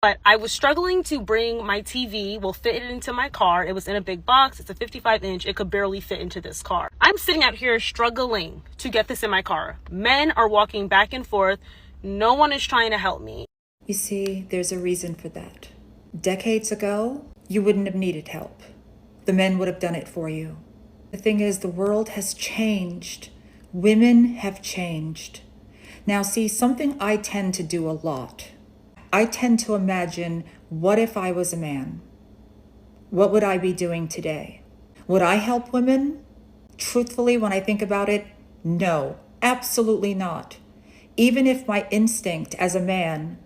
But I was struggling to bring my TV, fit it into my car. It was in a big box. It's a 55-inch. It could barely fit into this car. I'm sitting out here struggling to get this in my car. Men are walking back and forth. No one is trying to help me. You see, there's a reason for that. Decades ago, you wouldn't have needed help. The men would have done it for you. The thing is, the world has changed. Women have changed. Now, see, something I tend to do a lot. I tend to imagine, what if I was a man? What would I be doing today? Would I help women? Truthfully, when I think about it, no, absolutely not. Even if my instinct as a man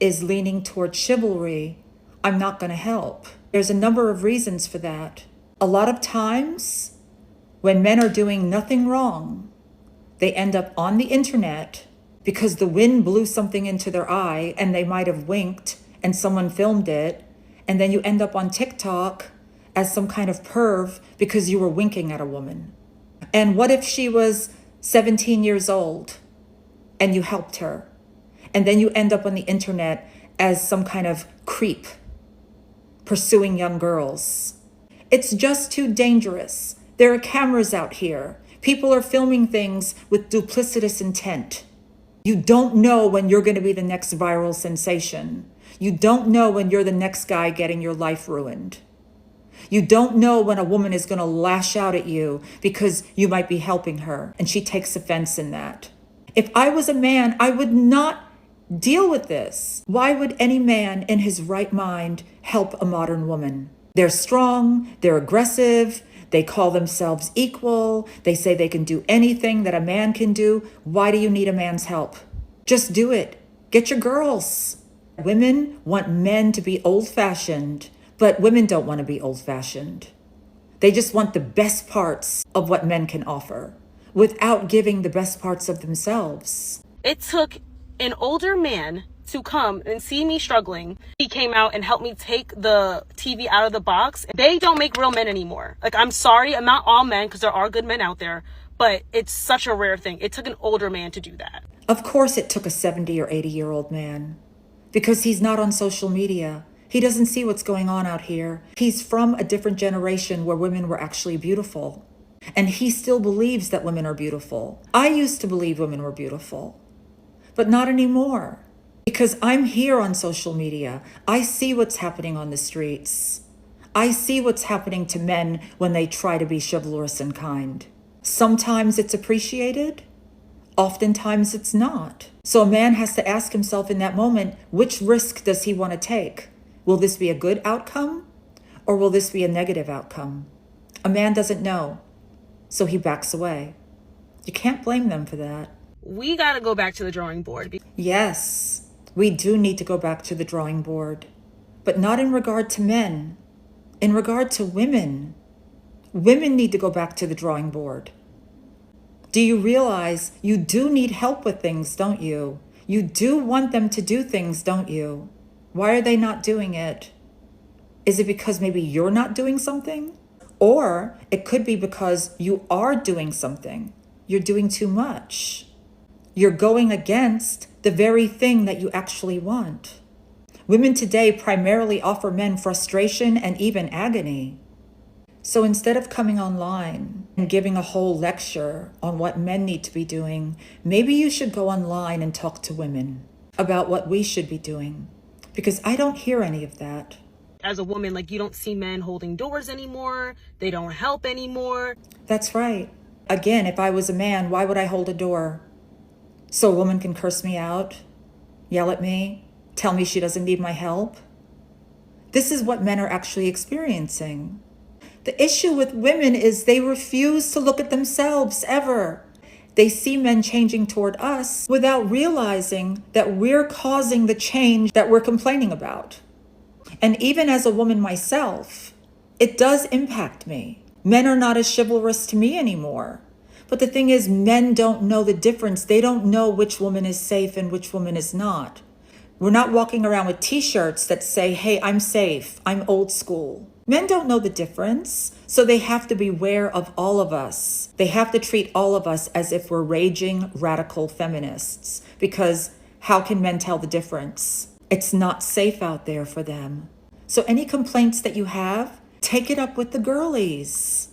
is leaning toward chivalry, I'm not going to help. There's a number of reasons for that. A lot of times, when men are doing nothing wrong, they end up on the internet because the wind blew something into their eye and they might have winked and someone filmed it. And then you end up on TikTok as some kind of perv because you were winking at a woman. And what if she was 17 years old and you helped her? And then you end up on the internet as some kind of creep pursuing young girls. It's just too dangerous. There are cameras out here. People are filming things with duplicitous intent. You don't know when you're going to be the next viral sensation. You don't know when you're the next guy getting your life ruined. You don't know when a woman is going to lash out at you because you might be helping her and she takes offense in that. If I was a man, I would not deal with this. Why would any man in his right mind help a modern woman? They're strong, they're aggressive, they call themselves equal, they say they can do anything that a man can do. Why do you need a man's help? Just do it. Get your girls. Women want men to be old-fashioned, but women don't want to be old-fashioned. They just want the best parts of what men can offer without giving the best parts of themselves. It took an older man to come and see me struggling. He came out and helped me take the TV out of the box. They don't make real men anymore. Like, I'm sorry, I'm not all men, because there are good men out there, but it's such a rare thing. It took an older man to do that. Of course it took a 70 or 80-year-old man, because he's not on social media. He doesn't see what's going on out here. He's from a different generation where women were actually beautiful. And he still believes that women are beautiful. I used to believe women were beautiful, but not anymore. Because I'm here on social media. I see what's happening on the streets. I see what's happening to men when they try to be chivalrous and kind. Sometimes it's appreciated. Oftentimes it's not. So a man has to ask himself in that moment, which risk does he want to take? Will this be a good outcome or will this be a negative outcome? A man doesn't know, so he backs away. You can't blame them for that. We got to go back to the drawing board. Yes. We do need to go back to the drawing board, but not in regard to men, in regard to women. Women need to go back to the drawing board. Do you realize you do need help with things, don't you? You do want them to do things, don't you? Why are they not doing it? Is it because maybe you're not doing something? Or it could be because you are doing something. You're doing too much. You're going against the very thing that you actually want. Women today primarily offer men frustration and even agony. So instead of coming online and giving a whole lecture on what men need to be doing, maybe you should go online and talk to women about what we should be doing. Because I don't hear any of that. As a woman, you don't see men holding doors anymore. They don't help anymore. That's right. Again, if I was a man, why would I hold a door? So a woman can curse me out, yell at me, tell me she doesn't need my help? This is what men are actually experiencing. The issue with women is they refuse to look at themselves ever. They see men changing toward us without realizing that we're causing the change that we're complaining about. And even as a woman myself, it does impact me. Men are not as chivalrous to me anymore. But the thing is, men don't know the difference. They don't know which woman is safe and which woman is not. We're not walking around with t-shirts that say, hey, I'm safe, I'm old school. Men don't know the difference, so they have to beware of all of us. They have to treat all of us as if we're raging radical feminists, because how can men tell the difference? It's not safe out there for them. So any complaints that you have, take it up with the girlies.